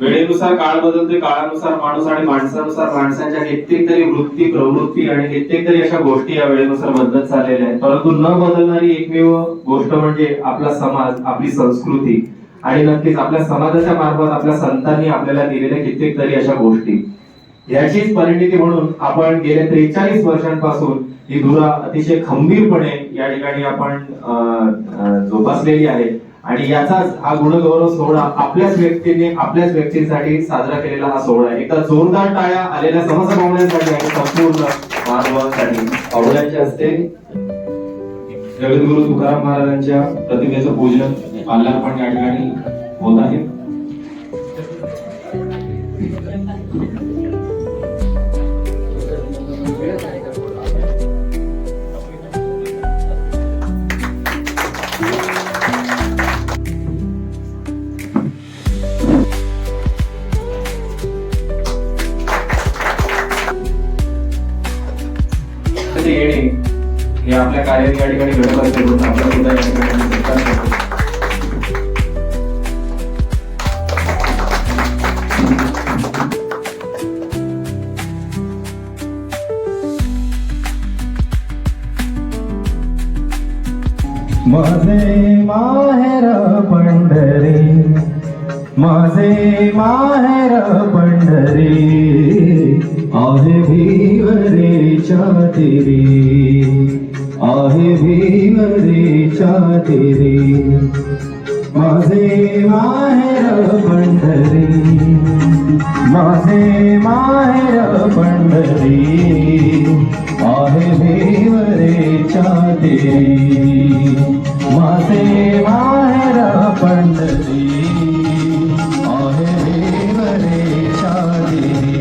वेळेनुसार काळ बदलतोय, काळानुसार माणूस आणि माणसानुसार माणसांच्या कित्येक तरी वृत्ती, प्रवृत्ती आणि कित्येक तरी अशा गोष्टी या वेळेनुसार बदलत चाललेल्या आहेत. परंतु न बदलणारी एकमेव गोष्ट म्हणजे आपला समाज, आपली संस्कृती आणि नक्कीच आपल्या समाजाच्या मार्फत आपल्या संतांनी आपल्याला दिलेल्या कित्येक तरी अशा गोष्टी. याचीच परिणिती म्हणून आपण गेल्या 43 वर्षांपासून ही धुरा अतिशय खंबीरपणे या ठिकाणी आपण जोपासलेली आहे. आणि याचाच हा गुणगौरव सोहळा आपल्याच व्यक्तींसाठी साजरा केलेला हा सोहळा आहे. एकदा जोरदार टाळ्या आलेल्या समस्त पाहुण्यांसाठी आणि संपूर्ण महानुभावांसाठी. पाहुण्यांच्या हस्ते जगद्गुरु तुकाराम महाराजांच्या प्रतिमेचं पूजन, माल्यार्पण या ठिकाणी होत आहे. येणे हे आपल्या कार्यात या ठिकाणी घडत असते म्हणून आपला सुद्धा या ठिकाणी सत्कार करतो. माझे माहेर पंढरी, माझे माहेर पंढरी, आहे भीवरेच्या तेरी, आहे भीवरेच्या तेरी. माझे माहेर पंढरी, माझे माहेर पंढरी, आहे भीवरेच्या तेरी. माझे माहेर पंढरी, आहे भीवरेच्या तेरी.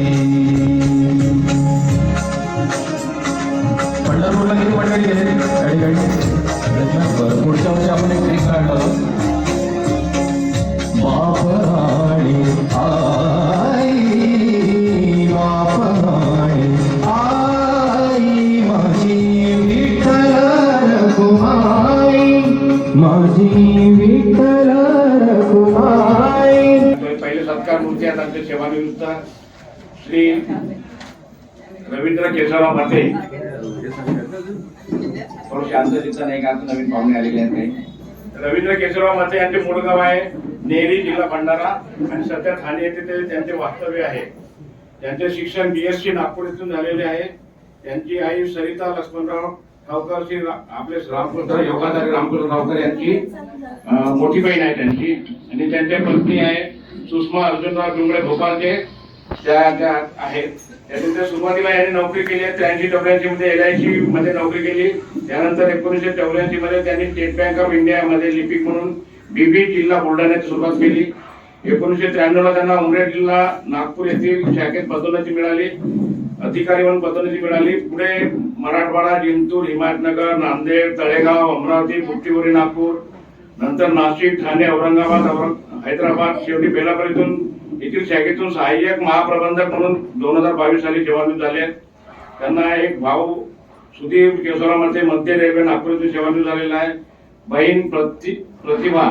पंढरपूरला किती मंडळी गेले गाडी? पुढच्या वर्षी आपण एक ट्रिप काढलो. बाप आणि आई, बाप आणि आई, माझी विठ्ठल रखुमाई, माझी विठ्ठल रखुमाई. पहिले सत्कार मूर्ती आहेत आमच्या सेवानिवृत्त श्री रवींद्र केशवराव मते. थोडं शांततेचं नाही का, नवीन पाहुणे आलेले आहेत काही. रवींद्र केशवराव मते यांचे मूळ गाव आहे नेरी, जिल्हा भंडारा, आणि सध्या ठाणे येथे ते त्यांचे वास्तव्य आहे. त्यांचे शिक्षण BSc नागपूर येथून झालेले आहे. त्यांची आई सरिता लक्ष्मणराव ठावकर, श्री आपले रामकृष्ण योगाधारी रामकृष्ण ठावकर यांची मोठी बहीण आहे त्यांची. आणि त्यांच्या पत्नी आहे सुषमा अर्जुनराव डुंगळे भोपाळचे, त्या आहेत. त्यानंतर सुरुवातीला यांनी नोकरी केली आहे 83-84 मध्ये LIC मध्ये नोकरी केली. त्यानंतर 1984 मध्ये त्यांनी स्टेट बँक ऑफ इंडिया मध्ये लिपिक म्हणून BB जिल्हा बुलढाण्यात सुरुवात केली. 1993 ला त्यांना उमरेड जिल्हा नागपूर येथील शाखेत पदोन्नती मिळाली, अधिकारी म्हणून पदोन्नती मिळाली. पुढे मराठवाडा, जिंतूर, हिमायतनगर, नांदेड, तळेगाव, अमरावती, बुट्टीबोरी, नागपूर, नंतर नाशिक, ठाणे, औरंगाबाद, हैदराबाद, शेवटी बेलापूर इथून येथील शाखेतून सहाय्यक महाप्रबंधक म्हणून 2022 साली सेवानिवृत्त झाले. त्यांना एक भाऊ सुधीर केशवराव मते मध्य रेल्वे नागपूर येथून सेवानिवृत्त झालेला आहे. बहीण प्रतिभा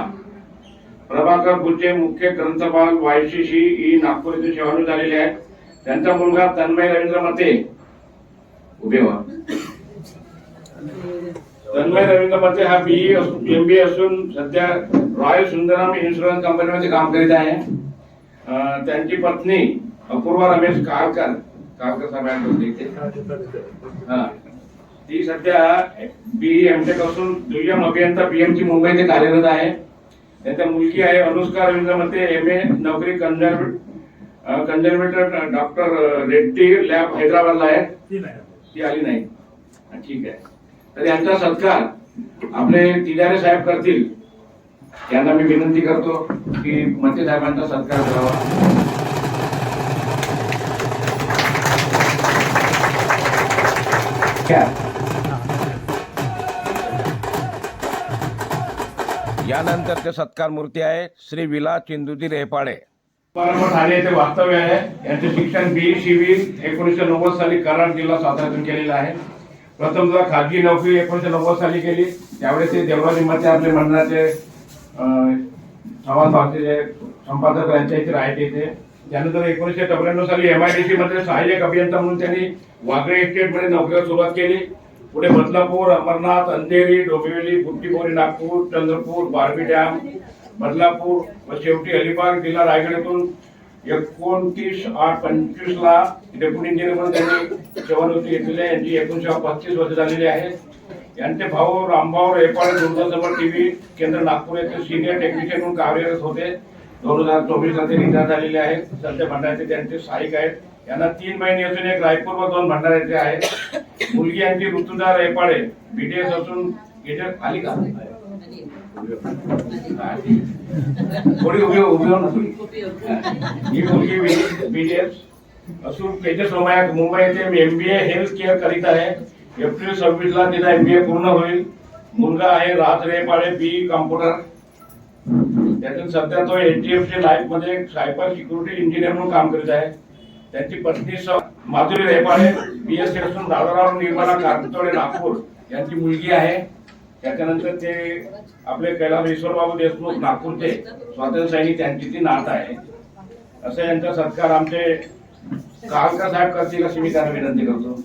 प्रभाकर बुचे मुख्य ग्रंथपाल YCC ही नागपूर येथून सेवानिवृत्त झालेली आहे. त्यांचा मुलगा तन्मय रवींद्र मते उभे व्हा. तन्मय रवींद्र मते हा BE MBA असून सध्या रॉयल सुंदरम इन्शुरन्स कंपनीमध्ये काम करीत आहे. त्यांची पत्नी अपूर्वा रमेश कारकर ती सध्या BE MTech असून दुय्यम अभियंता BMC मुंबई येथे कार्यरत आहे. त्यांच्या मुलगी आहे अनुष्का रवींद्र मते MA नोकरी कंजर्वेटर डॉक्टर रेड्डी लॅब हैदराबादला आहे. ती आली नाही, ठीक आहे. तर यांचा सत्कार आपले तिजारे साहेब करतील. यांना मी विनंती करतो की मते साहेबांचा सत्कार करावा. यानंतरचे सत्कार मूर्ती आहे श्री विलास चिंदुजी रेपाडे. ठाणे येथे वास्तव्य आहे. यांचे शिक्षण BE CIVIL 1990 साली कराड जिल्हा साताऱ्यातून केलेलं आहे. प्रथमतः खाजगी नोकरी 1990 साली केली. त्यावेळेस ते देवराज मते आपले मंडळाचे समाज भारतीचे संपादक यांच्या इथे राहते इथे. त्यानंतर 1994 साली MIDC मध्ये सहाय्यक अभियंता म्हणून त्यांनी वागळे एस्टेट मध्ये नोकरीला सुरुवात केली. पुढे बदलापूर, अमरनाथ, अंधेरी, डोंबिवली, बुट्टीबोरी, नागपूर, चंद्रपूर, बारबी डॅम, बदलापूर व शेवटी अलिबाग जिल्हा रायगड येथून 29/8/25 ला डेप्युटी इंजिनियर म्हणून त्यांनी सेवानिवृत्ती घेतलेली आहे. यांची 35 वर्ष झालेली आहे. यांचे भाऊ रामभाऊ रेपाळे दूरदर्शन टीव्ही केंद्र नागपूर येथे सिनियर टेक्निशियन म्हणून कार्यरत होते. 2024 ला ते रिटायर झालेले आहेत. सध्या भंडाऱ्याचे त्यांचे सहाय्यक आहेत. यांना 3 बहिणी असून एक रायपूर व 2 भंडाऱ्याचे आहेत. मुलगी यांची ऋतुजा रेपाळे BDS असून आली का थोडी उभी होऊन ही मुलगी BDS असून तेजस सोमयात मुंबई येथे MBA हेल्थ केअर करीत आहे. एप्रिल 26 ला तिचा MBA पूर्ण होईल. मुलगा आहे राज रेपाळे BE कॉम्प्युटर. त्यातून सध्या तो HDFC लाईफ मध्ये सायबर सिक्युरिटी इंजिनियर म्हणून काम करीत आहे. त्यांची पत्नी माधुरी रेपाळे BSc असून दादाराव निर्मला कारतोडे नागपूर यांची मुलगी आहे. त्याच्यानंतर ते आपले कैलास ईश्वरबाबू देशमुख नागपूरचे स्वातंत्र्य सैनिक त्यांची ती नात आहे. असं यांचा सत्कार आमचे काळकर साहेब करतील अशी मी त्यांना विनंती करतो.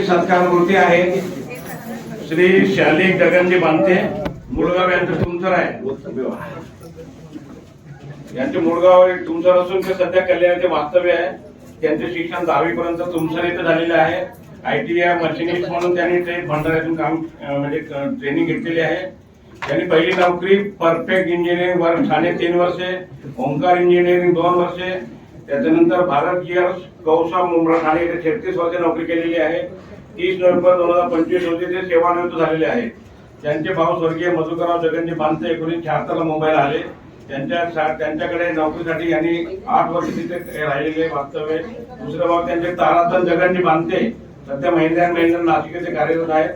सत्कार मूर्ती आहेत श्री शालिक गगनजी बांधते, मुळगाव यांचं तुमसर आहे. यांचे मुळगाव तुमसर असून ते सध्या कल्याणाचे वास्तव्य आहे. त्यांचे शिक्षण 10वी पर्यंत तुमसर येथे झालेले आहे. ITI मशिनिस्ट म्हणून त्यांनी ते भंडाऱ्यातून काम म्हणजे ट्रेनिंग घेतलेली आहे. त्यांनी पहिली नोकरी परफेक्ट इंजिनिअरिंग वर ठाणे 3 वर्षे, ओंकार इंजिनिअरिंग 2 वर्षे, त्याच्यानंतर भारत गिअर्स कौसा मुंब्रा ठाणे येथे 36 वर्षे नोकरी केलेली आहे. 30 नोव्हेंबर 2025 रोजी ते सेवानिवृत्त झालेले आहेत. त्यांचे भाऊ स्वर्गीय मधुकरराव जगनजी बांधते 1976 ला मुंबईला आले. त्यांच्याकडे नोकरीसाठी यांनी 8 वर्ष तिथे राहिलेले वास्तव्य. दुसरा भाग त्यांचे ताराचंद जगनजी बांधते सध्या महिंद्रा अँड महिंद्रा नाशिक येथे कार्यरत आहेत.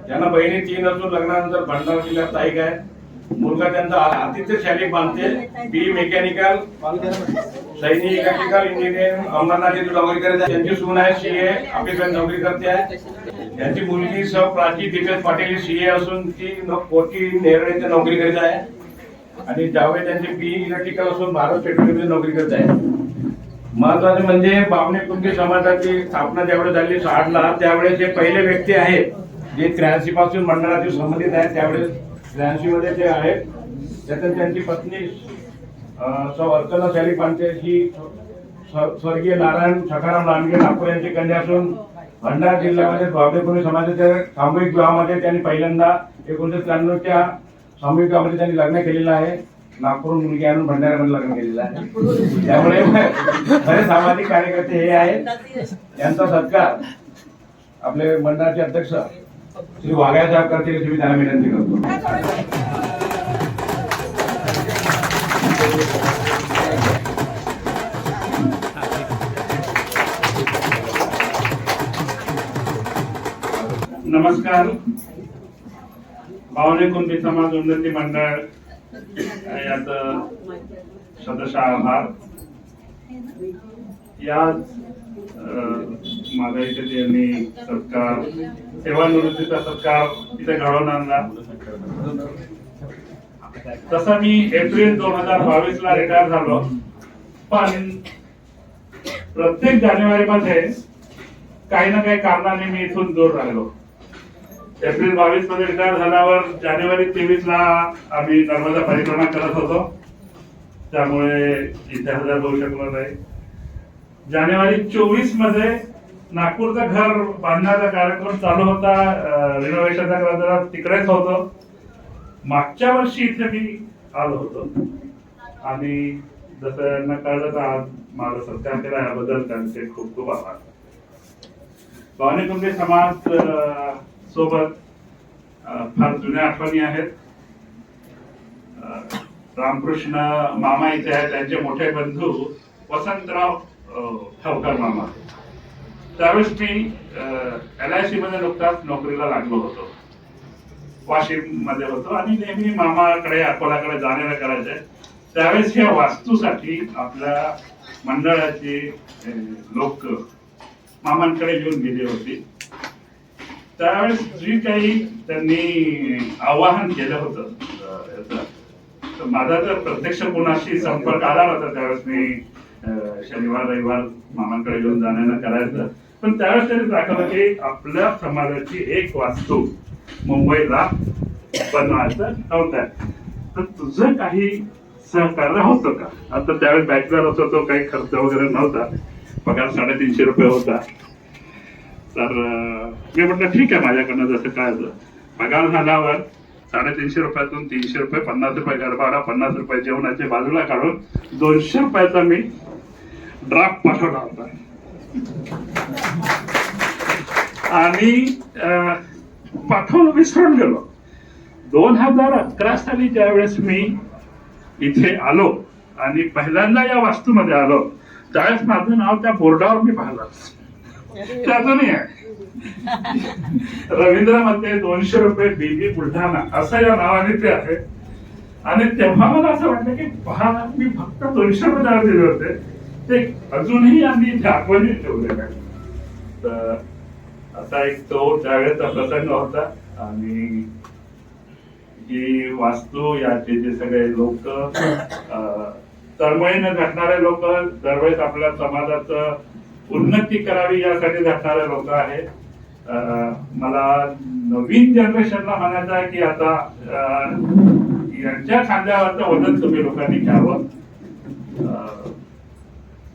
त्यांना बहिणी 3 असून लग्नानंतर भंडारा जिल्ह्यात स्थायिक आहेत. मुलगा त्यांचा आदित्य शालिक बांधते BE मेकॅनिकल सैनिक इलेक्ट्रिकल इंजिनिअरिंग अमरनाथ येथे नोकरी करत आहे. त्यांची सून आहे CA ऑफिसमध्ये नोकरी करते आहे. त्यांची मुलगी प्राची दिपेश पाटील CA असून ती कोटी नेरळ येथे नोकरी करीत आहे. आणि जावळे त्यांचे BE इलेक्ट्रिकल असून भारत पेट्रोलियममध्ये नोकरी करत आहे. महत्वाचे म्हणजे बामणी कुंभी समाजाची स्थापना ज्यावेळेस झाली 60 ला त्यावेळेस हे पहिले व्यक्ती आहेत जे 83 पासून मंडळाशी संबंधित आहेत. त्यावेळेस 83 मध्ये ते आहेत. त्यातून त्यांची पत्नी अर्चना शालिक बांधते ही स्वर्गीय नारायण सखाराम लांडगे नागपूर यांची कन्या असून भंडारा जिल्ह्यामध्ये बावडेकुणी समाजाच्या सामूहिक विवाहामध्ये त्यांनी पहिल्यांदा 1993च्या सामूहिक विवाहामध्ये त्यांनी लग्न केलेलं आहे. नागपूर मुलगी आणून भंडाऱ्यामध्ये लग्न केलेलं आहे. त्यामुळे बरेच सामाजिक कार्यकर्ते हे आहेत. यांचा सत्कार आपले मंडळाचे अध्यक्ष श्री वाघ्या साहेब करतील अशी मी त्यांना विनंती करतो. नमस्कार. बावणे कुंभी समाज उन्नती मंडळ यात सदस्य आभार. या माझ्या इथे यांनी सत्कार सेवानिवृत्तीचा सत्कार इथे घडवून आणला. तसा मी एप्रिल 2022 ला रिटायर झालो, पण प्रत्येक जानेवारी मध्ये काही ना काही कारणाने मी इथून दूर राहिलो. एप्रिल 22 मध्ये रिटायर झाल्यावर जानेवारी 23 ला आम्ही नर्मदा परिक्रमा करत होतो, त्यामुळे इथे हजर होऊ शकलो नाही. जानेवारी 24 मध्ये नागपूरचा घर बांधण्याचा कार्यक्रम चालू होता, रिनोव्हेशनचा कार्यक्रम तिकडेच होतो. मागच्या वर्षी इथे मी आलो होतो आणि जसं यांना कळलं तर आज माझा सत्कार केला, याबद्दल त्यांचे खूप खूप आभार. बावणे कुंभी समाज सोबत फार जुन्या आठवणी आहेत. रामकृष्ण मामा इथे आहेत, त्यांचे मोठे बंधू वसंतराव ठावकर मामा. त्यावेळेस मी LIC मध्ये नुकताच नोकरीला लागलो होतो. वाशिम मध्ये होतो आणि नेहमी मामाकडे अकोलाकडे जाण्याला करायचंय. त्यावेळेस या वास्तूसाठी आपल्या मंडळाचे लोक मामांकडे घेऊन गेली होती. त्यावेळेस जी काही त्यांनी आवाहन केलं होतं याचं, तर माझा जर प्रत्यक्ष कोणाशी संपर्क आला होता त्यावेळेस मी शनिवार रविवार मामांकडे घेऊन जाण्याला करायचं. पण त्यावेळेस त्यांनी दाखवलं की आपल्या समाजाची एक वास्तू मुंबईला बनवायचं नव्हतं. तर तुझं काही सहकार्य होतं का? आता त्यावेळेस बॅचलर होतो, तो काही खर्च वगैरे नव्हता, पगार 350 रुपये होता. तर मी म्हटलं ठीक आहे, माझ्याकडनं जसं काय पगार झाल्यावर 350 रुपयातून 300 रुपये, 50 रुपये गरबाडा, 50 रुपये जेवणाचे बाजूला काढून 200 रुपयाचा मी ड्राफ्ट पाठवला होता. आणि पाठवून विसरून गेलो. 2011 साली ज्यावेळेस मी इथे आलो आणि पहिल्यांदा या वास्तूमध्ये आलो, त्यावेळेस माझं नाव त्या बोर्डावर मी पाहिलं, ते अजूनही आहे. रवींद्रमध्ये 200 रुपये बीबी बुलढाणा असं या नावाने ते आहे. आणि तेव्हा मला असं वाटलं की पहा, मी फक्त 200 रुपये त्याला दिले होते, ते अजूनही आम्ही इथे आठवणी ठेवलेले आहे. तर असा एक तो त्यावेळेचा प्रसंग होता. आणि ही वास्तू, याचे जे सगळे लोक, तळमळीने झटणारे लोक, दरवेळेस आपल्या समाजाचं उन्नती करावी यासाठी झटणारे लोक आहेत. मला नवीन जनरेशनला म्हणायचं आहे की आता यांच्या खांद्यावरचं वजन तुम्ही लोकांनी घ्यावं,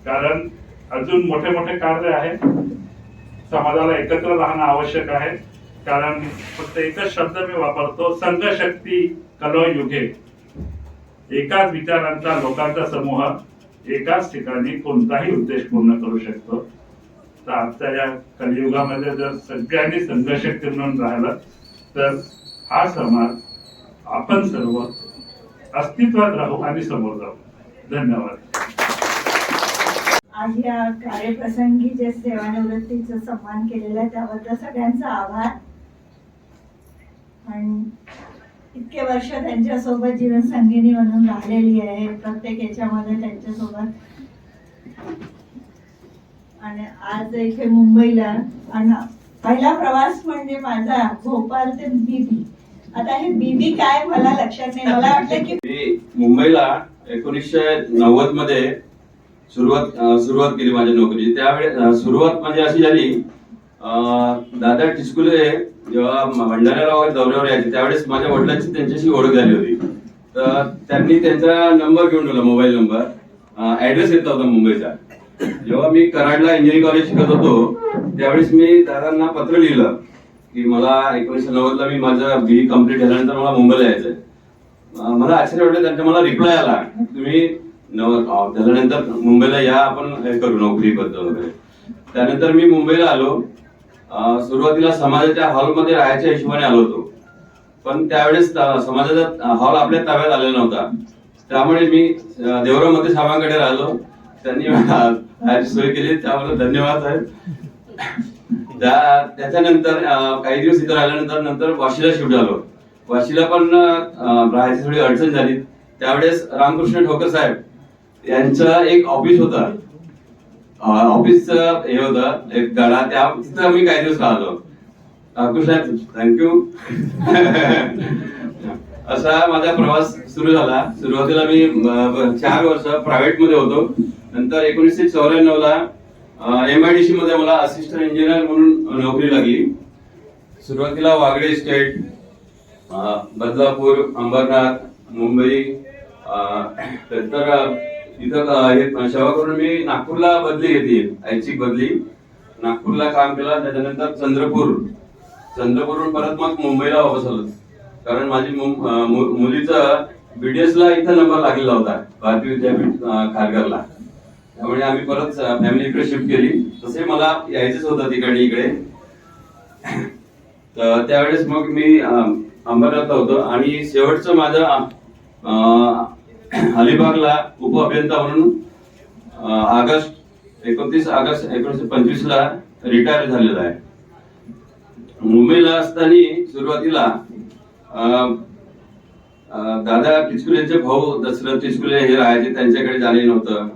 कारण अजून मोठे मोठे कार्य आहेत. समाजाला एकत्र राहणं आवश्यक आहे. कारण फक्त एकच शब्द मी वापरतो, संघशक्ती कलयुगे. एकाच विचारांचा लोकांचा समूह एकाच ठिकाणी कोणताही उद्देश पूर्ण करू शकतो. तर आजच्या या कलियुगामध्ये जर सगळ्यांनी संघशक्ती म्हणून राहिलं तर हा समाज, आपण सर्व अस्तित्वात राहू आणि समोर जाऊ. धन्यवाद. आज या कार्यप्रसंगी जे सेवानिवृत्तीचा सन्मान केलेला आहे त्याबद्दल सगळ्यांचा आभार. आणि इतके वर्ष त्यांच्यासोबत जीवनसंगिनी म्हणून राहिलेली आहे, प्रत्येक याच्यामध्ये त्यांच्यासोबत. आणि आज इथे मुंबईला, आणि पहिला प्रवास म्हणजे माझा भोपाळ ते बीबी. आता हे बीबी काय मला लक्षात नाही. मला वाटतं की मी मुंबईला 1990 मध्ये सुरुवात केली माझ्या नोकरीची. त्यावेळेस सुरुवात म्हणजे अशी झाली, दादा टिचकुले जेव्हा भंडाऱ्याला वगैरे दौऱ्यावर यायचे त्यावेळेस माझ्या वडिलांची त्यांच्याशी ओळख झाली होती. तर त्यांनी त्यांचा नंबर घेऊन ठेवला, मोबाईल नंबर. ऍड्रेस येत होता मुंबईचा. जेव्हा मी कराडला इंजिनिअरिंग कॉलेज शिकत होतो त्यावेळेस मी दादांना पत्र लिहिलं की मला 1990 ला मी माझं BE कम्प्लीट झाल्यानंतर मला मुंबईला यायचंय. मला आश्चर्य वाटलं. त्यांचा मला रिप्लाय आला, तुम्ही त्याच्यानंतर मुंबईला या, आपण हे करू नोकरी बद्दल वगैरे. त्यानंतर मी मुंबईला आलो. सुरुवातीला समाजाच्या हॉलमध्ये राहायच्या हिशोबाने आलो होतो, पण त्यावेळेस समाजाचा हॉल आपल्या ताब्यात आलेला नव्हता. त्यामुळे मी देवरामध्ये साहेबांकडे राहिलो. त्यांनी राहायची सोय केली, त्यामुळे धन्यवाद साहेब. त्याच्यानंतर काही दिवस इथं राहिल्यानंतर नंतर वाशीला शिफ्ट झालो. वाशीला पण राहायची थोडी अडचण झाली. त्यावेळेस रामकृष्ण ठोकर साहेब यांचं एक ऑफिस होतं, ऑफिसचं हे होतं एक गाडा, तिथं मी काही दिवस राहिलो. रामकृष्ण साहेब थँक्यू. असा माझा प्रवास सुरू झाला. सुरुवातीला मी 4 वर्ष प्रायव्हेट मध्ये होतो. नंतर 1994 ला MIDC मध्ये मला असिस्टंट इंजिनियर म्हणून नोकरी लागली. सुरुवातीला वागळे स्टेट, बदलापूर, अंबरनाथ, मुंबई, नंतर इथं सेवा करून मी नागपूरला बदली घेतली, ऐच्छिक बदली. नागपूरला काम केलं. त्याच्यानंतर चंद्रपूरहून परत मग मुंबईला वापस आलो, कारण माझी मुलीचा BDS ला इथं नंबर लागलेला होता, भारतीय विद्यापीठ खारघरला. त्यामुळे आम्ही परत फॅमिली इकडे शिफ्ट केली. तसे मला यायचंच होतं तिकडे इकडे. तर त्यावेळेस मग मी अंबरनाथला होतो आणि शेवटचं माझं अलिबागला उप अभियंता म्हणून 29 ऑगस्ट 1925 ला रिटायर झालेला आहे. मुंबईला असताना सुरुवातीला दादा टिचकुलेंचे भाऊ दशरथ टिचकुले हे राहायचे, त्यांच्याकडे जाणे नव्हतं.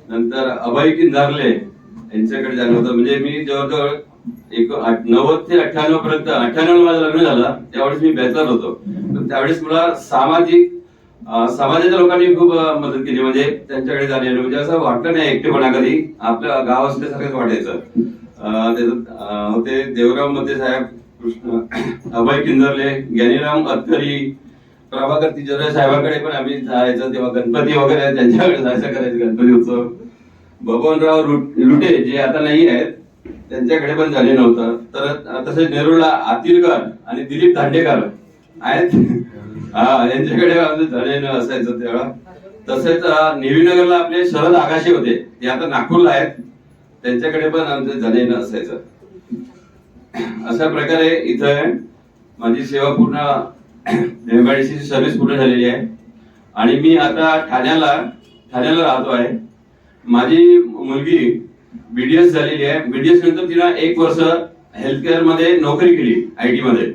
नंतर अभय किंधारले यांच्याकडे जाणं होतं. म्हणजे मी जवळजवळ 90 ते 98 पर्यंत, 98 माझं लग्न झालं, त्यावेळेस मी बॅचलर होतो. तर त्यावेळेस मला समाजाच्या लोकांनी खूप मदत केली. म्हणजे त्यांच्याकडे जाणे, म्हणजे असं वाटलं नाही एकटेपणा कधी, आपलं गाव असल्यासारखंच वाटायचं. होते देवराव मध्ये साहेब, कृष्ण अभय किंजरले, ज्ञानीराम अतकरी, प्रभाकर तिजोरे साहेबांकडे पण आम्ही जायचं. तेव्हा गणपती वगैरे त्यांच्याकडे जायचं, करायचं गणपती उत्सव. बबनराव लुटे जे आता नाही आहेत, त्यांच्याकडे पण झाले नव्हतं. तर तसेच नेरुळला आतिरकर आणि दिलीप दांडेकर आहेत, यांच्याकडे आमचं झाले असायचं तेव्हा. तसेच नेवीनगरला आपले शरद आगाशे होते, ते आता नागपूरला आहेत, त्यांच्याकडे पण आमचं झाले असायचं. अशा प्रकारे इथं माझी सेवा पूर्ण एमआयडीसी सर्व्हिस पूर्ण झालेली आहे. आणि मी आता ठाण्याला राहतो आहे. माझी मुलगी बीडीएस झालेली आहे. बीडीएस नंतर तिला 1 वर्ष हेल्थकेअर मध्ये नोकरी केली, IT मध्ये.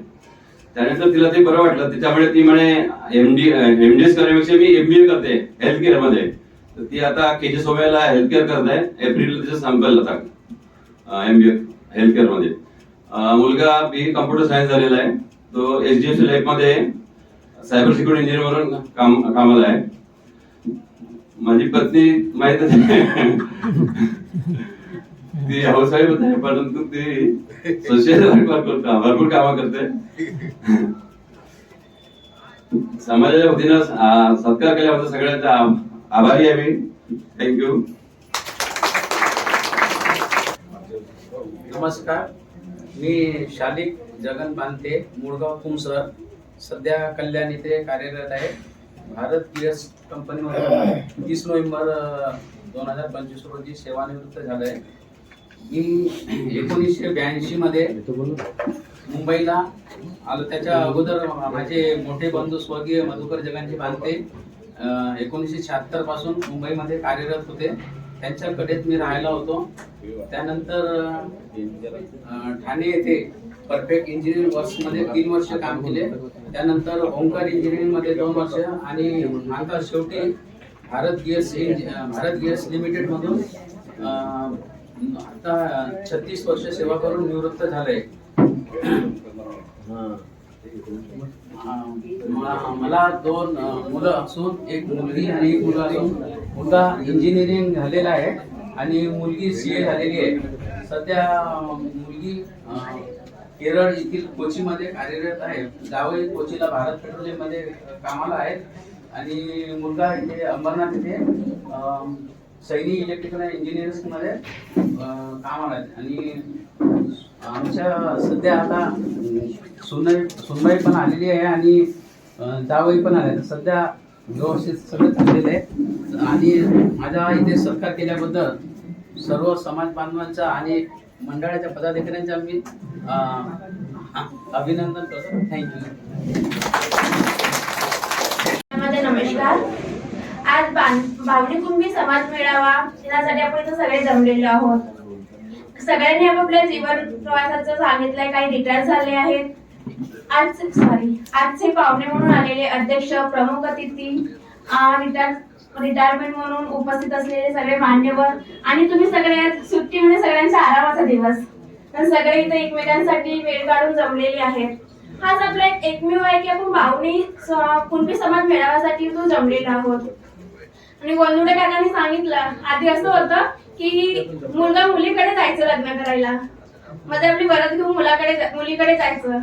त्यानंतर तिला ते बरं वाटलं, त्याच्यामुळे ती म्हणे एमडीएस करण्यापेक्षा मी MBA करते हेल्थकेअर मध्ये. तर ती आता KG सोमय्याला हेल्थकेअर करत आहे. एप्रिलला तिचं संपेल आता MBA हेल्थकेअर मध्ये. मुलगा BE कम्प्युटर सायन्स झालेला आहे. तो HDFC लाईफ मध्ये सायबर सिक्युरिटी इंजिनियर म्हणून कामाला आहे. माझी पत्नी माहित आहे, ती हाऊसवाईफ आहे, परंतु ती सोशल भरपूर कामं करते. समाजाच्या वतीनं सत्कार केल्याबद्दल सगळ्यांचा आभारी आहे मी. थँक्यू. नमस्कार, मी शालिक जगन बांते, मुळगाव तुमसर. सध्या कल्याण इथे कार्यरत आहे. भारत गॅस कंपनीमध्ये 30 नोव्हेंबर 2025 रोजी सेवानिवृत्त झालो आहे. मी 1982 मध्ये मुंबईला आलो. त्याच्या अगोदर माझे मोठे बंधू स्वर्गीय मधुकर जगनजी बांते 1976 पासून मुंबईमध्ये कार्यरत होते. त्यांच्याकडेच मी राहायला होतो. त्यानंतर ठाणे येथे परफेक्ट इंजिनिअरिंग वर्क्समध्ये 3 वर्ष काम केले. त्यानंतर ओंकार इंजिनिअरिंग मध्ये 2 वर्ष आणि आता शेवटी भारत गॅस लिमिटेड मधून आता 36 वर्ष सेवा करून निवृत्त झाले. मला 2 मुलं असून, 1 मुलगी आणि 1 मुलगा असून. मुलगा इंजिनिअरिंग झालेला आहे आणि मुलगी CA झालेली आहे. सध्या मुलगी केरळ येथील कोचीमध्ये कार्यरत आहे. जावई कोचीला भारत पेट्रोलियम मध्ये कामाला आहेत आणि मुलगा इथे अंबरनाथ इथे सैनी इलेक्ट्रिकल इंजिनिअरिंग मध्ये कामाला आहेत. आणि आमच्या सध्या आता सुनबाई पण आलेली आहे आणि जावई पण आले. सध्या व्यवस्थित सगळं चाललेलं आहे. आणि माझ्या इथे सत्कार केल्याबद्दल सर्व समाज बांधवांचा आणि मंडळाच्या पदाधिकाऱ्यांचा मी अभिनंदन करतो. थँक्यू. नमस्कार. आज बावडी कुंभी समाज मेळावा यासाठी आपण इथे सगळे जमलेलो आहोत. सगळ्यांनी आपापल्या जीवन प्रवासाचं सांगितलंय. काही रिटायर झाले आहेत. आजचे पाहुणे म्हणून आलेले अध्यक्ष, प्रमुख अतिथी, रिटायरमेंट म्हणून उपस्थित असलेले सगळे मान्यवर आणि तुम्ही सगळे सुट्टी म्हणजे सगळ्यांचा आरामाचा दिवस, तर सगळे इथे एकमेकांसाठी वेळ काढून जमलेले आहेत. हाच आपला एक एकमेव आहे की आपण बावडी कुंभी समाज मेळाव्यासाठी तो जमलेला आहोत. आणि गोंदुडे काकांनी सांगितलं आधी असं होतं की मुलगा मुलीकडे जायचं लग्न करायला, म्हणजे आपली वरात घेऊन मुलीकडे जायचं.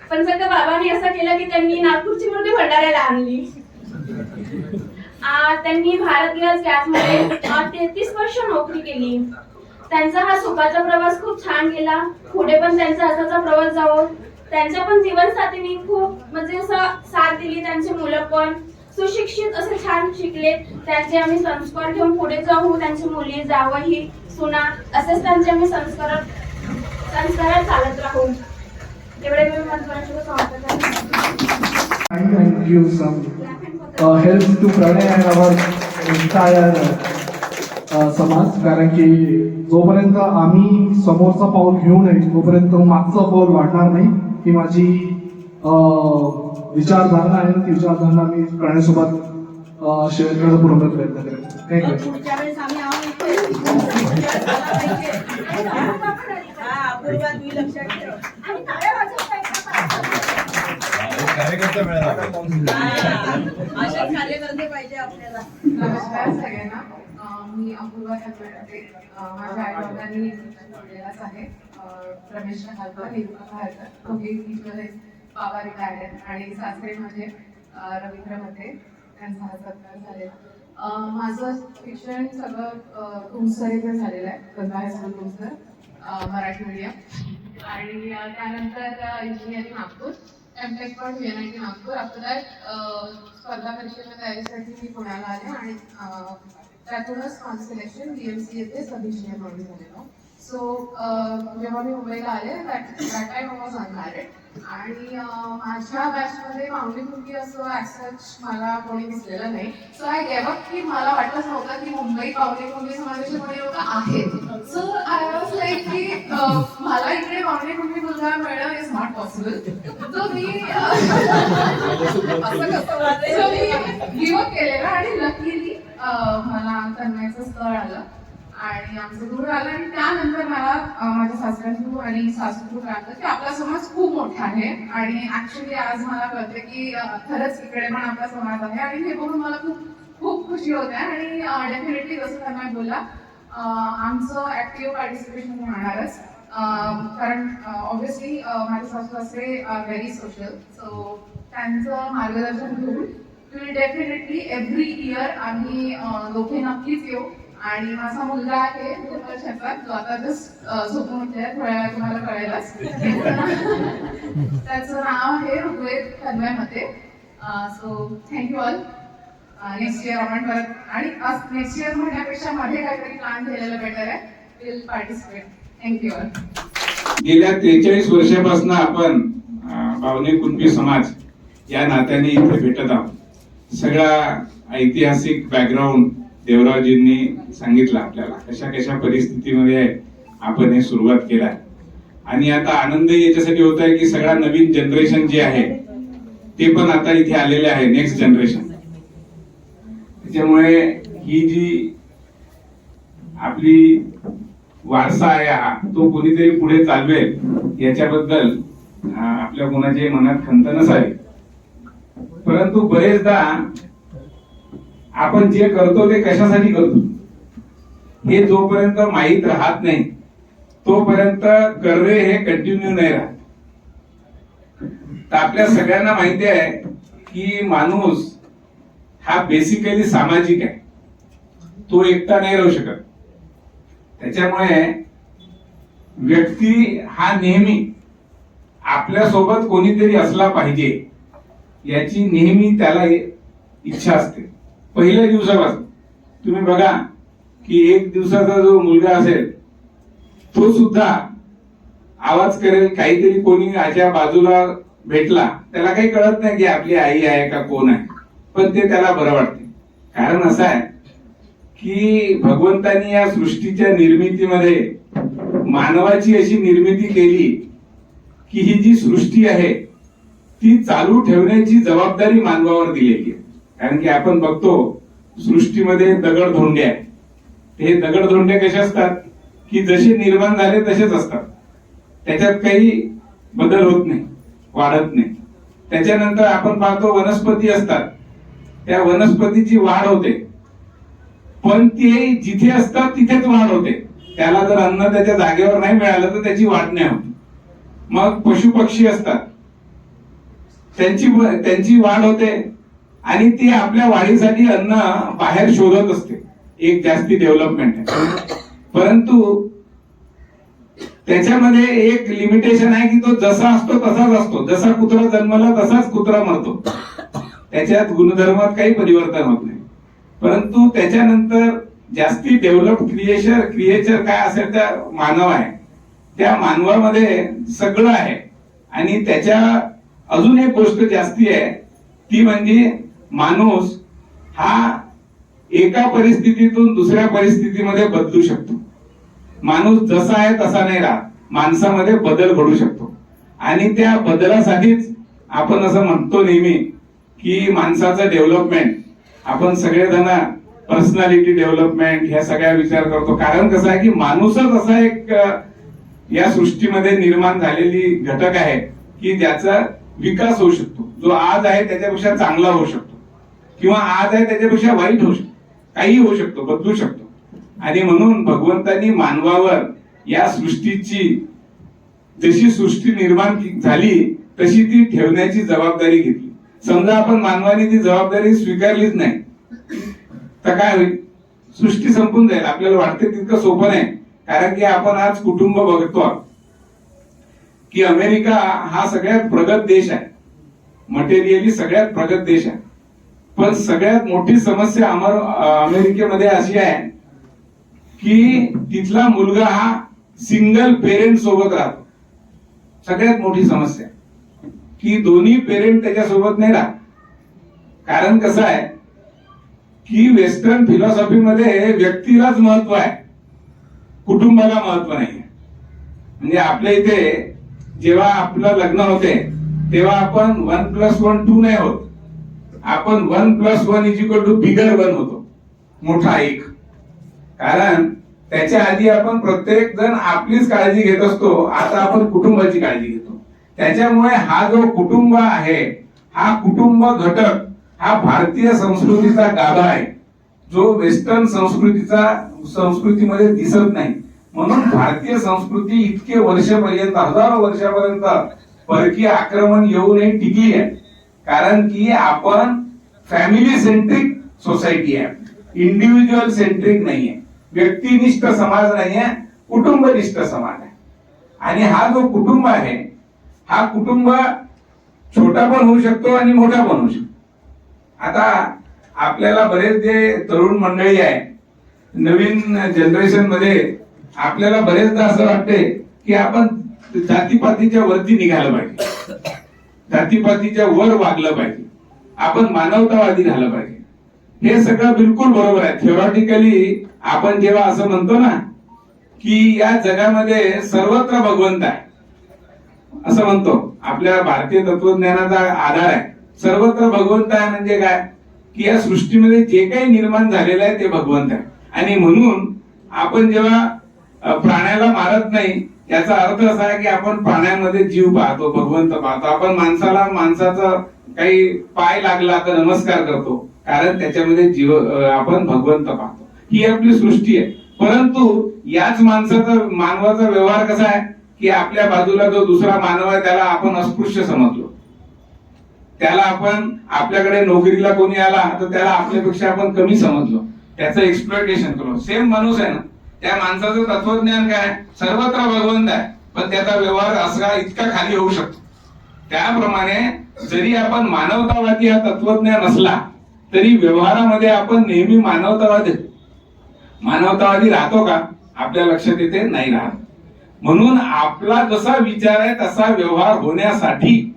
पण सगळं बाबांनी असं केलं की त्यांनी नागपूरची मुलगी भंडाऱ्याला आणली. त्यांनी भारत गॅसमध्ये 33 वर्ष नोकरी केली. त्यांचा हा सुखाचा प्रवास खूप छान गेला. पुढे पण त्यांचा असाचा प्रवास जावो. त्यांच्या पण जीवनसाथीने खूप म्हणजे असं साथ दिली. त्यांची मुलं पण सुशिक्षित असे छान शिकले. त्यांचे आम्ही संस्कार घेऊन पुढे जाऊ. त्यांची मुली, जावई, सुना असेच त्यांचे आम्ही संस्कारात चालत राहू. एवढे मी महत्त्वाचे सांगतो. I can give some help to Pranay and our entire समाज. कारण की जोपर्यंत आम्ही समोरचा पाऊल घेऊ नये तोपर्यंत मागचं पाऊल वाढणार नाही. ही माझी विचारधारणा आहे ती विचारधारणा मी प्रणयसोबत शेअर करायचा पूर्ण प्रयत्न करेन. थँक्यू. पुढच्या वेळेस आम्ही आहोत इथे. हा, अपूर्वा, तुम्ही लक्षात ठेव. आणि टाळ्या वाजवताय का? कार्यकर्ता मिळाला हा, असेच कार्यकर्ते पाहिजे आपल्याला. नमस्कार सगळ्यांना. मी अपूर्वा ठाकरे. माझ्या आई बाबांनी जोडलेलाच आहे. रमेश कहालकर, रेणुका कहालकर, दोघे टीचर आहेत. बाबा रिटायर्ड आहेत आणि सासरे माझे रवींद्र मध्ये त्यांचा हा सत्कार झालेला. माझं शिक्षण सगळं तुमसर इथे झालेलं आहे. Ganga high school Tumsar, Marathi medium. आणि त्यानंतर इंजिनिअरिंग नागपूर, एमटेक पण VNIT नागपूर. आफ्टर दॅट स्पर्धा परीक्षेच्या तयारीसाठी मी पुण्याला आले आणि त्यातूनच माझं सिलेक्शन BMC येथे सब इंजिनियर म्हणून झालेलं. सो जेव्हा मी मुंबईला आले दॅट टाइम वॉज अनमॅरिड आणि माझ्या बॅचमध्ये माऊली मुलगी असं ॲज मला कोणी दिसलेलं नाही. सो आय गेव अप की मला वाटलंच नव्हतं की मुंबई पावले मुलगी समाजाचे कोणी लोक आहेत. सो आय वॉज लाईक की मला इकडे पावले मुलगी मुलगा मिळणं is not possible. So me give up केलेलं आणि लकीली मला तन्मयचं स्थळ आलं आणि आमचं दूर आलं. आणि त्यानंतर मला माझ्या सासऱ्यांतू आणि सासूतू कळलं की आपला समाज खूप मोठा आहे आणि ऍक्च्युली आज मला कळते की खरंच इकडे पण आपला समाज आहे आणि हे बघून मला खूप खूप खुशी होते. आणि डेफिनेटली जसं तन्मय बोलला, आमचं ऍक्टिव्ह पार्टिसिपेशन राहणारच. कारण ऑब्व्हियसली माझे सासू सासरे व्हेरी सोशल. सो त्यांचं मार्गदर्शन घेऊन विल डेफिनेटली एव्हरी इयर आम्ही दोघे नक्कीच येऊ. आणि माझा मुलगा आहे 2 वर्षाचा, जो आता जस्ट झोपून उठलाय, थोड्या वेळा तुम्हाला कळेलच. त्याचं नाव आहे ऋग्वेद तन्मय मते. So thank you all. Next year आपण परत, आणि नेक्स्ट इयर म्हणण्यापेक्षा मध्ये काहीतरी प्लॅन केलेलं बेटर आहे. Will participate. Thank you all. गेल्या 43 वर्षापासून आपण बावणे कुणबी समाज या नात्याने इथे भेटत आहोत. सगळा ऐतिहासिक बॅकग्राऊंड देवरावजींनी सांगितलं आपल्याला, कशा कशा परिस्थितीमध्ये आपण हे सुरुवात केला. आणि आता आनंद याच्यासाठी होत आहे की सगळा नवीन जनरेशन जे आहे ते पण आता इथे आलेले आहे, नेक्स्ट जनरेशन. त्याच्यामुळे ही जी आपली वारसा आहे हा, तो कोणीतरी पुढे चालवेल याच्याबद्दल आपल्या कोणाच्या मनात खंत नसावी. परंतु बरेचदा आपण जे करतो ते कशासाठी करतो हे जोपर्यंत माहीत राहत नाही तोपर्यंत कर्वे हे कंटिन्यू नाही राहत. तर आपल्या सगळ्यांना माहिती आहे की माणूस हा बेसिकली सामाजिक आहे, तो एकटा नाही राहू शकत. त्याच्यामुळे व्यक्ती हा नेहमी आपल्यासोबत कोणीतरी असला पाहिजे याची नेहमी त्याला इच्छा असते. पहिल्या दिवसापासून तुम्ही बघा की 1 दिवसाचा जो मुलगा असेल तो सुद्धा आवाज करेल, काहीतरी कोणी आजच्या बाजूला भेटला त्याला काही कळत नाही की आपली आई आहे का कोण आहे, पण ते त्याला बरं वाटते. कारण असं आहे की भगवंतानी या सृष्टीच्या निर्मितीमध्ये मानवाची अशी निर्मिती केली की ही जी सृष्टी आहे ती चालू ठेवण्याची जबाबदारी मानवावर दिलेली आहे. कारण की आपण बघतो सृष्टीमध्ये दगडधोंडे आहे. हे दगडधोंडे कसे असतात की जसे निर्माण झाले तसेच असतात, त्याच्यात काही बदल होत नाही, वाढत नाही. त्याच्यानंतर आपण पाहतो वनस्पती असतात, त्या वनस्पतीची वाढ होते, पण ते जिथे असतात तिथेच वाढ होते. त्याला जर अन्न त्याच्या जागेवर नाही मिळालं तर त्याची वाढ नाही होत. मग पशु पक्षी असतात, त्यांची वाढ होते आणि ती आपल्या वाढीसाठी अन्न बाहेर शोधत असते. एक जास्ती डेव्हलपमेंट आहे. परंतु त्याच्यामध्ये एक लिमिटेशन आहे की तो जसा असतो तसाच असतो. जसा कुत्रा जन्मला तसाच कुत्रा मरतो, त्याच्यात गुणधर्मात काही परिवर्तन होत नाही. परंतु त्याच्यानंतर जास्ती डेव्हलप क्रिएचर काय असेल त्या मानव आहे. त्या मानवामध्ये सगळं आहे. आणि त्याच्या अजून एक गोष्ट जास्ती आहे ती म्हणजे माणूस हा एका परिस्थितीतून दुसऱ्या परिस्थितीमध्ये बदलू शकतो. माणूस जसा आहे तसा नाही राहत, माणसामध्ये बदल घडू शकतो. आणि त्या बदलासाठीच आपण असं म्हणतो नेहमी की माणसाचं डेव्हलपमेंट, आपण सगळेजण पर्सनॅलिटी डेव्हलपमेंट ह्या सगळ्या विचार करतो. कारण कसं आहे की माणूसच असा एक या सृष्टीमध्ये निर्माण झालेली घटक आहे की ज्याचा विकास होऊ शकतो. जो आज आहे त्याच्यापेक्षा चांगला होऊ शकतो, किंवा आज आहे त्याच्यापेक्षा वाईट होऊ शकतो, काही होऊ शकतो, बदलू शकतो. आणि म्हणून भगवंतांनी मानवावर या सृष्टीची, जशी सृष्टी निर्माण झाली तशी ती ठेवण्याची जबाबदारी घेतली. समजा आपण मानवाने ती जबाबदारी स्वीकारलीच नाही तर काय होईल? सृष्टी संपून जाईल. आपल्याला वाटते तितकं सोपं नाही. कारण की आपण आज कुटुंब बघतो की अमेरिका हा सगळ्यात प्रगत देश आहे, मटेरियली सगळ्यात प्रगत देश आहे. पण सगळ्यात मोठी समस्या अमेरिकेमध्ये अशी आहे की तिथला मुलगा हा सिंगल पेरेंट सोबत राहतो. सगळ्यात मोठी समस्या की दोन्ही पेरेंट त्याच्यासोबत नाही राहत. कारण कसं आहे की वेस्टर्न फिलॉसॉफीमध्ये व्यक्तीलाच महत्व आहे, कुटुंबाला महत्व नाही. म्हणजे आपल्या इथे जेव्हा आपलं लग्न होते तेव्हा आपण 1+1 2 नाही होत, आपण 1+1 बिगर 1 होतो, मोठा एक. कारण त्याच्या आधी आपण प्रत्येक जण आपलीच काळजी घेत असतो, आता आपण कुटुंबाची काळजी घेतो. त्याच्यामुळे हा जो कुटुंब आहे, हा कुटुंब घटक हा भारतीय संस्कृतीचा गाभा आहे, जो वेस्टर्न संस्कृतीमध्ये दिसत नाही. म्हणून भारतीय संस्कृती इतके वर्षापर्यंत, हजारो वर्षापर्यंत परकीय आक्रमण येऊनही टिकली आहे. कारण की आपण फॅमिली सेंट्रिक सोसायटी आहे, इंडिव्हिज्युअल सेंट्रिक नाहीये, व्यक्तिनिष्ठ समाज नाहीये, कुटुंबनिष्ठ समाज आहे. आणि हा जो कुटुंब आहे, हा कुटुंब छोटा पण होऊ शकतो आणि मोठा पण होऊ शकतो. आता आपल्याला बरेच जे तरुण मंडळी आहे, नवीन जनरेशन मध्ये आपल्याला बरेचदा असं वाटते की आपण जातीपातीच्या वरती निघालं पाहिजे, जातीपातीच्या वर वागलं पाहिजे, आपण मानवतावादी झालं पाहिजे. हे सगळं बिलकुल बरोबर आहे. थिओरॉटिकली आपण जेव्हा असं म्हणतो ना की या जगामध्ये सर्वत्र भगवंत आहे, असं म्हणतो, आपल्या भारतीय तत्वज्ञानाचा आधार आहे. सर्वत्र भगवंत आहे म्हणजे काय की या सृष्टीमध्ये जे काही निर्माण झालेलं आहे ते भगवंत आहे. आणि म्हणून आपण जेव्हा प्राण्याला मारत नाही, याचा अर्थ असा आहे की आपण प्राण्यांमध्ये जीव पाहतो, भगवंत पाहतो. आपण माणसाचा काही पाय लागला तर नमस्कार करतो, कारण त्याच्यामध्ये जीव, आपण भगवंत पाहतो. ही आपली सृष्टी आहे. परंतु याच मानवाचा व्यवहार कसा आहे की आपल्या बाजूला जो दुसरा मानव आहे त्याला आपण अस्पृश्य समजलो, त्याला आपण, आपल्याकडे नोकरीला कोणी आला तर त्याला आपल्यापेक्षा आपण कमी समजलो, त्याचं एक्सप्लॉयटेशन करू. सेम माणूस आहे ना, त्या माणसाचं तत्वज्ञान काय, सर्वत्र भगवंत आहे, पण त्याचा व्यवहार असा इतका खाली होऊ शकतो. त्याप्रमाणे जरी आपण मानवतावादी हा तत्वज्ञान असला तरी व्यवहारामध्ये आपण नेहमी मानवतावादी राहतो का? आपल्या लक्षात येते नाही राहत. म्हणून आपला जसा विचार आहे तसा व्यवहार होण्यासाठी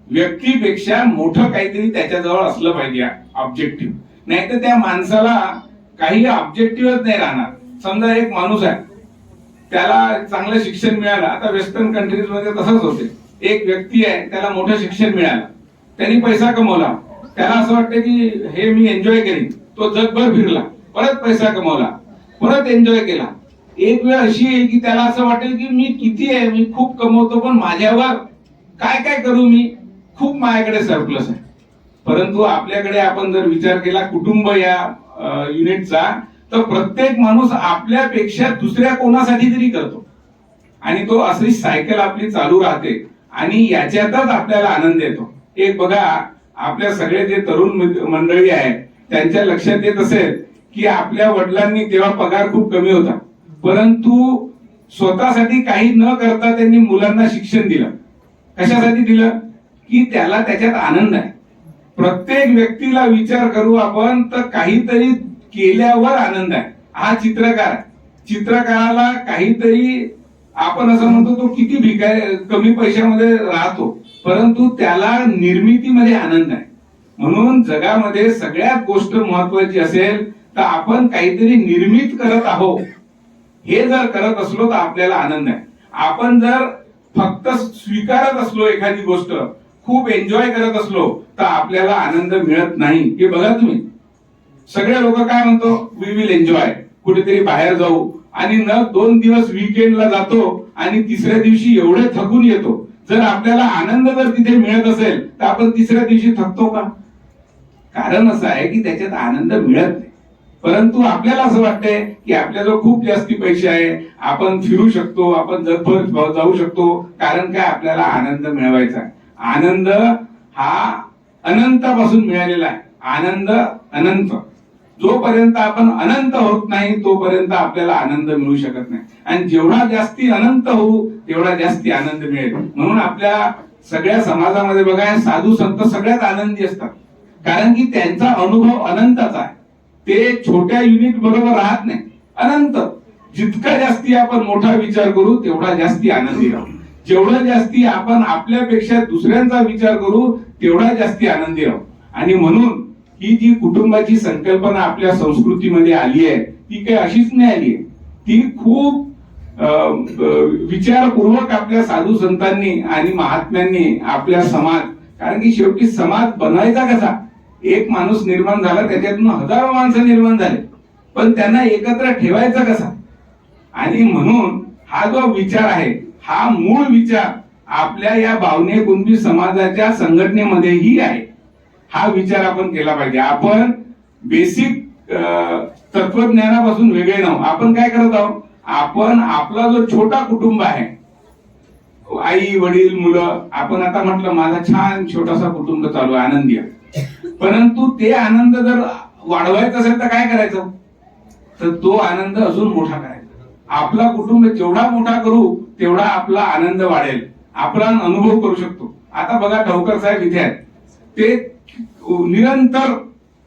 व्यक्तीपेक्षा मोठं काहीतरी त्याच्याजवळ असलं पाहिजे, ऑब्जेक्टिव्ह. नाही तर त्या माणसाला काही ऑब्जेक्टिव्हच नाही राहणार. समजा एक माणूस आहे, त्याला चांगलं शिक्षण मिळालं. आता वेस्टर्न कंट्रीज मध्ये तसंच होते. एक व्यक्ती आहे, त्याला मोठं शिक्षण मिळालं, त्यांनी पैसा कमवला, त्याला असं वाटतं की हे मी एन्जॉय करीन. तो जगभर फिरला, परत पैसा कमवला, परत एन्जॉय केला. एक वेळ अशी येईल की त्याला असं वाटेल की मी किती आहे, मी खूप कमवतो, पण माझ्यावर काय काय करू, मी खूप माझ्याकडे सरप्लस आहे. परंतु आपल्याकडे आपण जर विचार केला कुटुंब या युनिटचा, तर प्रत्येक माणूस आपल्यापेक्षा दुसऱ्या कोणासाठी तरी करतो, आणि तो अशी सायकल आपली चालू राहते, आणि याच्यातच आपल्याला आनंद येतो. एक बघा, आपल्या सगळे जे तरुण मंडळी आहेत त्यांच्या लक्षात येत असेल की आपल्या वडिलांनी तेव्हा पगार खूप कमी होता, परंतु स्वतःसाठी काही न करता त्यांनी मुलांना शिक्षण दिलं. कशासाठी दिलं? की त्याला त्याच्यात आनंद आहे. प्रत्येक व्यक्तीला विचार करू आपण तर काहीतरी केल्यावर आनंद आहे. हा चित्रकार, चित्रकाराला काहीतरी, आपण असं म्हणतो तो किती कमी पैशामध्ये राहतो, परंतु त्याला निर्मितीमध्ये आनंद आहे. म्हणून जगामध्ये सगळ्यात गोष्ट महत्वाची असेल तर आपण काहीतरी निर्मित करत आहोत, हे जर करत असलो तर आपल्याला आनंद आहे. आपण जर फक्त स्वीकारत असलो एखादी गोष्ट, खूप एन्जॉय करत असलो तर आपल्याला आनंद मिळत नाही. हे बघा तुम्ही, सगळे लोक काय म्हणतो, वी विल एन्जॉय, कुठेतरी बाहेर जाऊ, आणि न 2 दिवस वीकेंडला जातो आणि तिसऱ्या दिवशी एवढे थकून येतो. जर आपल्याला आनंद जर तिथे मिळत असेल तर आपण तिसऱ्या दिवशी थकतो का? कारण असं आहे की त्याच्यात आनंद मिळत नाही. परंतु आपल्याला असं वाटतंय की आपल्याजवळ खूप जास्ती पैसे आहे, आपण फिरू शकतो, आपण जगभर जाऊ शकतो, कारण काय आपल्याला आनंद मिळवायचा आहे. आनंद हा अनंतापासून मिळालेला आहे. आनंद अनंत, जोपर्यंत आपण अनंत होत नाही तोपर्यंत आपल्याला आनंद मिळू शकत नाही. आणि जेवढा जास्ती अनंत होऊ तेवढा जास्ती आनंद मिळेल. म्हणून आपल्या सगळ्या समाजामध्ये बघा, साधू संत सगळ्यात आनंदी असतात, कारण की त्यांचा अनुभव अनंताचा आहे. ते छोट्या युनिट बरोबर राहत नाही, अनंत. जितका जास्ती आपण मोठा विचार करू तेवढा जास्ती आनंदी राहू. जेवढा जास्ती आपण आपल्यापेक्षा दुसऱ्यांचा विचार करू तेवढा जास्ती आनंदी राहू. आणि म्हणून ही जी कुटुंबाची संकल्पना आपल्या संस्कृतीमध्ये आली आहे ती काही अशीच नाही आली आहे. ती खूप विचारपूर्वक आपल्या साधू संतांनी आणि महात्म्यांनी आपल्या समाज, कारण की शेवटी समाज बनवायचा कसा, एक माणूस निर्माण झाला त्याच्यातून हजारो माणसं निर्माण झाले, पण त्यांना एकत्र ठेवायचा कसा. आणि म्हणून हा जो विचार आहे हा मूळ विचार आपल्या या बावणे कुणबी समाजाच्या संघटनेमध्येही आहे. हा विचार आपण केला पाहिजे. आपण बेसिक तत्वज्ञानापासून वेगळे नाहो. आपण काय करत आहोत, आपण आपला जो छोटा कुटुंब आहे, आई वडील मुलं, आपण आता म्हटलं माझा छान छोटासा कुटुंब चालू आहे, आनंदी आहे. परंतु ते आनंद जर वाढवायचा असेल तर काय करायचं, तर तो आनंद अजून मोठा करायचा. आपला कुटुंब जेवढा मोठा करू तेवढा आपला आनंद वाढेल, आपला अनुभव करू शकतो. आता बघा ठाऊकर साहेब इथे आहेत, ते निरंतर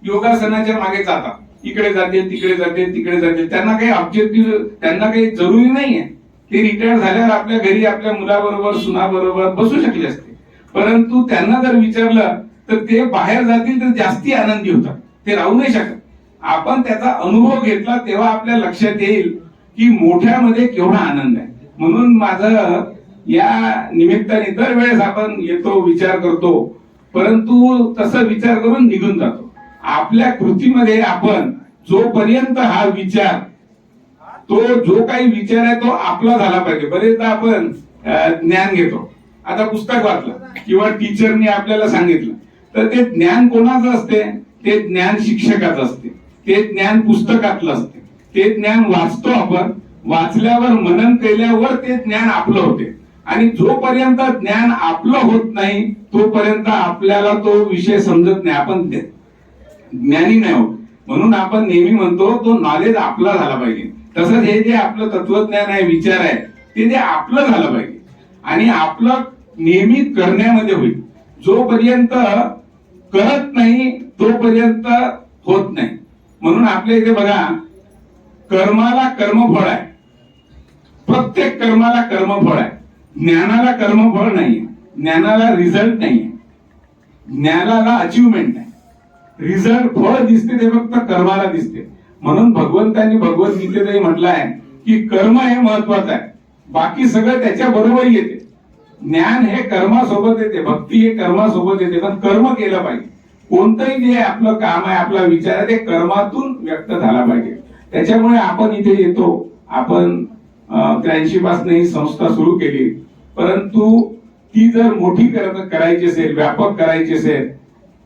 योगासनाच्या मागे जातात, इकडे जाते तिकडे जाते तिकडे जाते. त्यांना काही ऑब्जेक्टिव्ह, त्यांना काही जरुरी नाहीये. ते रिटायर झाल्यावर आपल्या घरी आपल्या मुलाबरोबर सुनाबरोबर बसू शकले असते, परंतु त्यांना जर विचारलं तर ते बाहेर जातील तर जास्ती आनंदी होतात, ते राहू नाही शकत. आपण त्याचा अनुभव घेतला तेव्हा आपल्या लक्षात येईल की मोठ्यामध्ये केवढा आनंद आहे. म्हणून माझं या निमित्ताने दरवेळेस आपण येतो, विचार करतो, परंतु तसं विचार करून निघून जातो. आपल्या कृतीमध्ये आपण जोपर्यंत हा विचार, तो जो काही विचार आहे तो आपला झाला पाहिजे. बरेचदा आपण ज्ञान घेतो, आता पुस्तक वाचलं किंवा टीचरनी आपल्याला सांगितलं तर ते ज्ञान कोणाचं असते, ते ज्ञान शिक्षकाचं असते, ते ज्ञान पुस्तकातलं असते. ते ज्ञान वाचतो आपण, वाचल्यावर मनन केल्यावर ते ज्ञान आपलं होते. आणि जोपर्यंत ज्ञान आपलं होत नाही तोपर्यंत आपल्याला तो विषय समजत नाही, आपण ज्ञानी नाही होत. म्हणून आपण नेहमी म्हणतो तो नॉलेज आपला झाला पाहिजे. तसंच हे जे आपलं तत्वज्ञान आहे, विचार आहे, ते आपलं झालं पाहिजे आणि आपलं नेहमी करण्यामध्ये होईल. जोपर्यंत करत नाही तोपर्यंत होत नाही. म्हणून आपल्या इथे बघा, कर्माला कर्मफळ आहे, प्रत्येक कर्माला कर्मफळ आहे. ज्ञानाला कर्मफळ नाहीये, ज्ञानाला रिझल्ट नाहीये, ज्ञानाला अचिव्हमेंट आहे. रिझल्ट फळ दिसते ते फक्त कर्माला दिसते. म्हणून भगवंतांनी भगवद्गीतेतही म्हटलं आहे की कर्म हे महत्वाचं आहे, बाकी सगळं त्याच्या बरोबर येते. ज्ञान हे कर्मासोबत येते, भक्ती हे कर्मासोबत येते, पण कर्म केलं पाहिजे. कोणतंही जे आपलं काम आहे, आपला विचार आहे, ते कर्मातून व्यक्त झाला पाहिजे. त्याच्यामुळे आपण इथे येतो. आपण 83 पासून ही संस्था सुरू केली, परंतु ती जर मोठी करायची असेल, व्यापक करायची असेल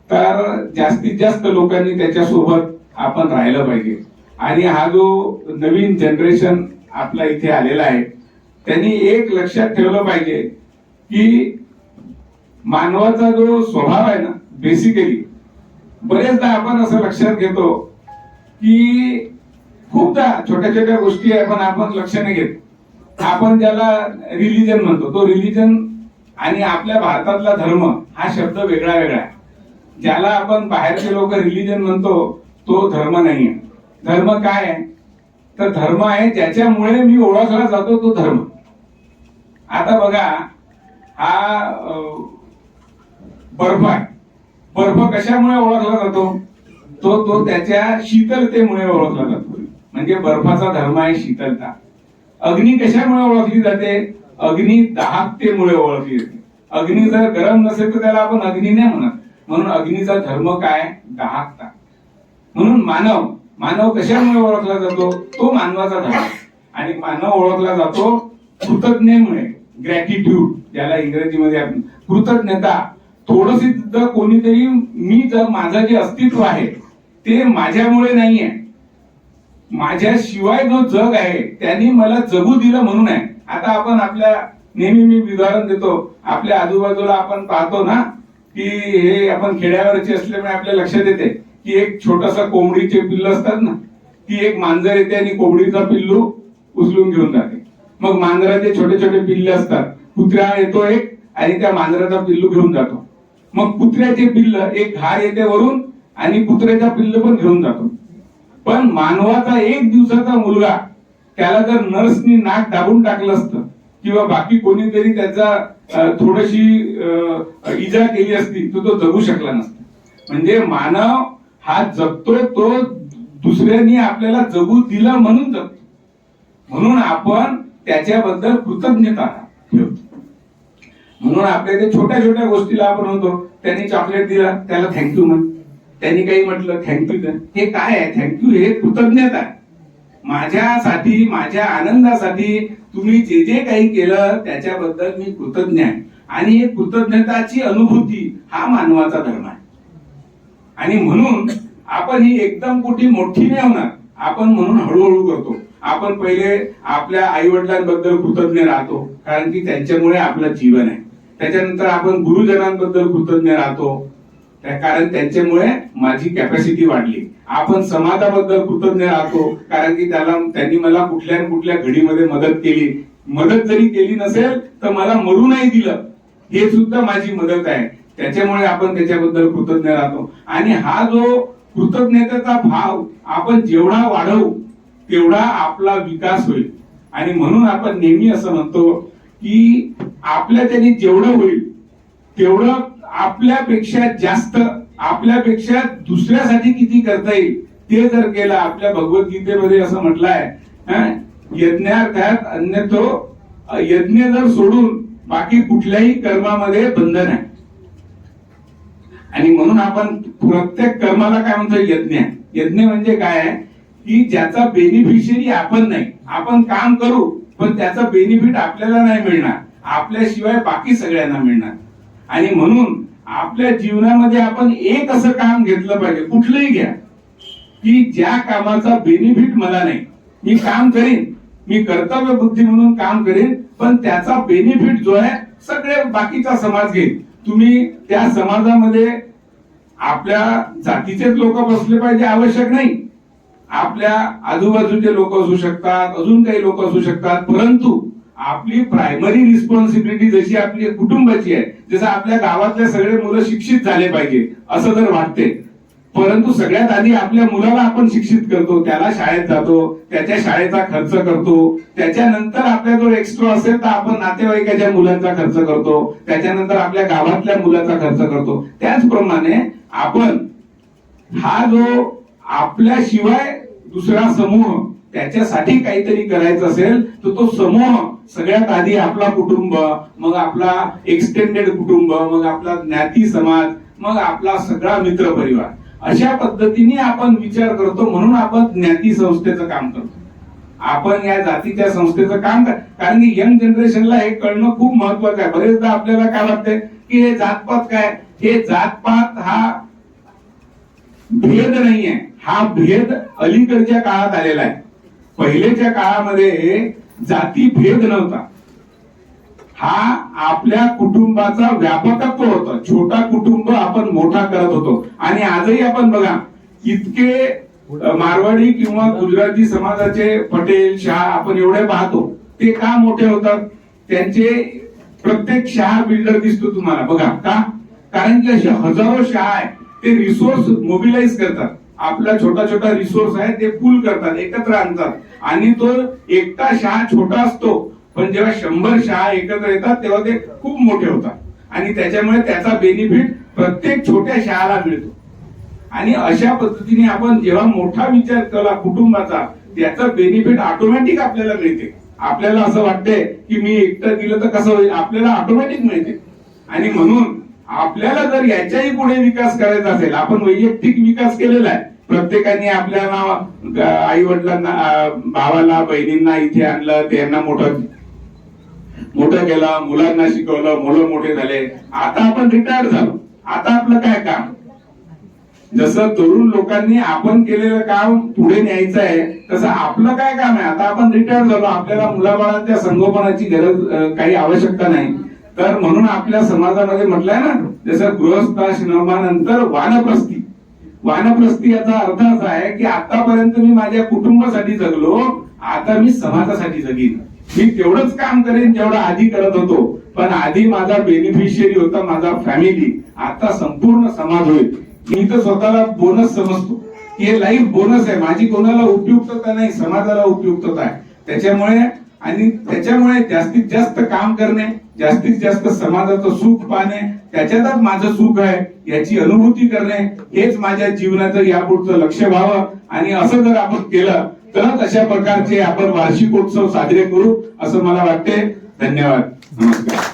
तर जास्तीत जास्त लोकांनी त्याच्यासोबत आपण राहिलं पाहिजे. आणि हा जो नवीन जनरेशन आपला इथे आलेला आहे त्यांनी एक लक्षात ठेवलं पाहिजे की मानवाचा जो स्वभाव आहे ना, बेसिकली बरेचदा आपण असं लक्षात घेतो की खूपदा छोट्या छोट्या गोष्टी आहे पण आपण लक्ष नाही घेत. आपण ज्याला रिलीजन म्हणतो तो रिलीजन आणि आपल्या भारतातला धर्म हा शब्द वेगळा वेगळा आहे. ज्याला आपण बाहेरचे लोक रिलीजन म्हणतो तो धर्म नाहीये. धर्म काय आहे, तर धर्म आहे ज्याच्यामुळे मी ओळखला जातो तो धर्म. आता बघा, हा बर्फ आहे, बर्फ कशामुळे ओळखला जातो, तो त्याच्या शीतलतेमुळे ओळखला जातो. म्हणजे बर्फाचा धर्म आहे शीतलता. अग्नी कशामुळे ओळखली जाते, अग्नी दाहकतेमुळे ओळखली जाते. अग्नी जर गरम नसेल तर त्याला आपण अग्नी नाही म्हणत. म्हणून अग्नीचा धर्म काय? दाहकता. म्हणून मानव कशामुळे ओळखला जातो? तो मानवाचा धर्म. आणि मानव ओळखला जातो कृतज्ञतेमुळे, ग्रॅटिट्यूड ज्याला इंग्रजीमध्ये आपण कृतज्ञता. थोडीशी सुद्धा कोणीतरी मी जर माझं जे अस्तित्व आहे ते माझ्यामुळे नाहीये, माझ्याशिवाय जो जग आहे त्यांनी मला जगू दिलं म्हणून आहे. आता आपण आपल्या नेहमी मी उदाहरण देतो, आपल्या आजूबाजूला आपण पाहतो ना की हे आपण खेड्यावरचे असल्यामुळे आपल्या लक्षात येते की एक छोटासा कोंबडीचे पिल्ल असतात ना, ती एक मांजर येते आणि कोंबडीचा पिल्लू उचलून घेऊन जाते. मग मांजराचे छोटे छोटे पिल्ले असतात, कुत्रा येतो एक आणि त्या मांजराचा पिल्लू घेऊन जातो. मग कुत्र्याचे पिल्ल एक घार येते वरून आणि कुत्र्याचा पिल्ल पण घेऊन जातो. पण मानवाचा एक दिवसाचा मुलगा, त्याला जर नर्सनी नाक दाबून टाकलं असतं किंवा बाकी कोणीतरी त्याचा थोडीशी इजा केली असती तर तो जगू शकला नसता. म्हणजे मानव हा जगतो तो दुसऱ्यांनी आपल्याला जगू दिला म्हणून जगतो. म्हणून आपण त्याच्याबद्दल कृतज्ञता ठेवतो. म्हणून आपल्या ते छोट्या छोट्या गोष्टीला आपण म्हणतो, त्यांनी चॉकलेट दिला त्याला थँक्यू म्हण, त्यांनी काही म्हटलं थँक्यू. हे काय आहे? थँक्यू हे कृतज्ञता आहे. माझ्यासाठी, माझ्या आनंदासाठी तुम्ही जे जे काही केलं त्याच्याबद्दल मी कृतज्ञ आहे. आणि हे कृतज्ञताची अनुभूती हा मानवाचा धर्म आहे. आणि म्हणून आपण ही एकदम कुठे मोठी नाही होणार, आपण म्हणून हळूहळू करतो. आपण पहिले आपल्या आई वडिलांबद्दल कृतज्ञ राहतो कारण की त्यांच्यामुळे आपलं जीवन आहे. त्याच्यानंतर आपण गुरुजनांबद्दल कृतज्ञ राहतो कारण त्यांच्यामुळे माझी कॅपॅसिटी वाढली. आपण समाजाबद्दल कृतज्ञ राहतो कारण की त्यांनी मला कुठल्या कुठल्या घडीमध्ये मदत केली. मदत जरी केली नसेल तर मला मरू नाही दिलं, हे सुद्धा माझी मदत आहे. त्याच्यामुळे आपण त्याच्याबद्दल कृतज्ञ राहतो. आणि हा जो कृतज्ञतेचा भाव आपण जेवढा वाढवू तेवढा आपला विकास होईल. आणि म्हणून आपण नेहमी असं म्हणतो की आपल्या त्यांनी जेवढं होईल तेवढं आपल्यापेक्षा जास्त, आपल्यापेक्षा दुसऱ्यासाठी किती करता येईल ते जर केलं. आपल्या भगवद्गीतेमध्ये असं म्हटलंय, यज्ञार्थात अन्यतो, यज्ञ जर सोडून बाकी कुठल्याही कर्मामध्ये बंधन आहे. आणि म्हणून आपण प्रत्येक कर्माला काय म्हणतो? यज्ञ. यज्ञ म्हणजे काय आहे की ज्याचा बेनिफिशियरी आपण नाही. आपण काम करू पण त्याचा बेनिफिट आपल्याला नाही मिळणार, आपल्याशिवाय बाकी सगळ्यांना मिळणार. आणि म्हणून आपल्या जीवनामध्ये आपण एक असं काम घेतलं पाहिजे, कुठलंही घ्या, की ज्या कामाचा बेनिफिट मला नाही. मी काम करीन, मी कर्तव्य बुद्धी म्हणून काम करीन, पण त्याचा बेनिफिट जो आहे सगळे बाकीचा समाज घेईल. तुम्ही त्या समाजामध्ये आपल्या जातीचेच लोक बसले पाहिजे आवश्यक नाही, आपल्या आजूबाजूचे लोक असू शकतात, अजून काही लोक असू शकतात. परंतु आपली प्रायमरी रिस्पॉन्सिबिलिटी जशी आपली कुटुंबाची आहे, जसं आपल्या गावातले सगळे मुलं शिक्षित झाले पाहिजे असं जर वाटते, परंतु सगळ्यात आधी आपल्या मुलाला आपण शिक्षित करतो, त्याला शाळेत जातो, त्याच्या शाळेचा खर्च करतो, त्याच्यानंतर आपल्या जो एक्स्ट्रा असेल तर आपण नातेवाईकाच्या मुलांचा खर्च करतो, त्याच्यानंतर आपल्या गावातल्या मुलाचा खर्च करतो. त्याचप्रमाणे आपण हा जो आपल्याशिवाय दुसरा समूह त्याच्यासाठी काहीतरी करायचं असेल तर तो समूह सगळ्यात आधी आपला कुटुंब, मग आपला एक्सटेंडेड कुटुंब, मग आपला ज्ञाती समाज, मग आपला सगळा मित्र परिवार, अशा पद्धतीने आपण विचार करतो. म्हणून आपण ज्ञाती संस्थेचं काम करतो, आपण या जातीच्या संस्थेचं काम कारण की यंग जनरेशनला हे कळणं खूप महत्वाचं आहे. बरेचदा आपल्याला काय वाटतंय की हे जातपात काय, हे जातपात हा भेद नाहीये, हा भेद अलीकडच्या काळात आलेला आहे. पहिलेच्या काळामध्ये जाती भेद नव्हता, हा आपल्या कुटुंबाचा व्यापकत्व होता. छोटा कुटुंब आपण मोठा करत होतो. आणि आजही आपण बघा, इतके मारवाडी किंवा गुजराती समाजाचे पटेल शाह आपण एवढे पाहतो, ते का मोठे होतात? त्यांचे प्रत्येक शाह बिल्डर दिसतो तुम्हाला, बघा का? कारण की असे हजारो शाह आहे, ते रिसोर्स मोबिलाइज करतात. आपला छोटा छोटा रिसोर्स आहे ते पूल करतात, एकत्र आणतात. आणि तो एकटा शाह छोटा असतो, पण जेव्हा 100 शाह एकत्र येतात तेव्हा ते खूप मोठे होतात. आणि त्याच्यामुळे त्याचा बेनिफिट प्रत्येक छोट्या शहाला मिळतो. आणि अशा पद्धतीने आपण जेव्हा मोठा विचार केला कुटुंबाचा, त्याचा बेनिफिट ऑटोमॅटिक आपल्याला मिळते. आपल्याला असं वाटतंय की मी एकटं दिलं तर कसं होईल, आपल्याला ऑटोमॅटिक मिळते. आणि म्हणून आपल्याला जर याच्याही पुढे विकास करायचा असेल, आपण वैयक्तिक विकास केलेला आहे, प्रत्येकाने आपल्या आई वडिलांना, भावाला, बहिणींना इथे आणलं, त्यांना मोठं केलं, मुलांना शिकवलं, मुलं मोठे झाले. आता आपण रिटायर्ड झालो, आता आपलं काय काम? जसं तरुण लोकांनी आपण केलेलं काम पुढे न्यायचं आहे, तसं आपलं काय काम आहे? आता आपण रिटायर्ड झालो, आपल्याला मुलाबाळांच्या संगोपनाची गरज, काही आवश्यकता नाही. तर म्हणून आपल्या समाजामध्ये म्हटलंय ना, जसं गृहस्थाश्रमानंतर वानप्रस्थी. वानप्रस्थी याचा अर्थ असा आहे की आतापर्यंत मी माझ्या कुटुंबासाठी जगलो, आता मी समाजासाठी जगीन. मी तेवढंच काम करेन जेवढं आधी करत होतो, पण आधी माझा बेनिफिशियरी होता माझा फॅमिली, आता संपूर्ण समाज होईल. मी तर स्वतःला बोनस समजतो की हे लाईफ बोनस आहे, माझी कोणाला उपयुक्तता नाही, समाजाला उपयुक्तता आहे. त्याच्यामुळे जास्तीत जास्त काम करणे, जास्तीत जास्त समाजाचं सुख पाहणे, त्याच्यातच माझं सुख आहे याची अनुभूती करणे, हेच माझ्या जीवनाचं यापुढचं लक्ष व्हावं. आणि असं जर आपण केलं तरच अशा प्रकारचे आपण वार्षिकोत्सव साजरे करू असं मला वाटते. धन्यवाद. नमस्कार.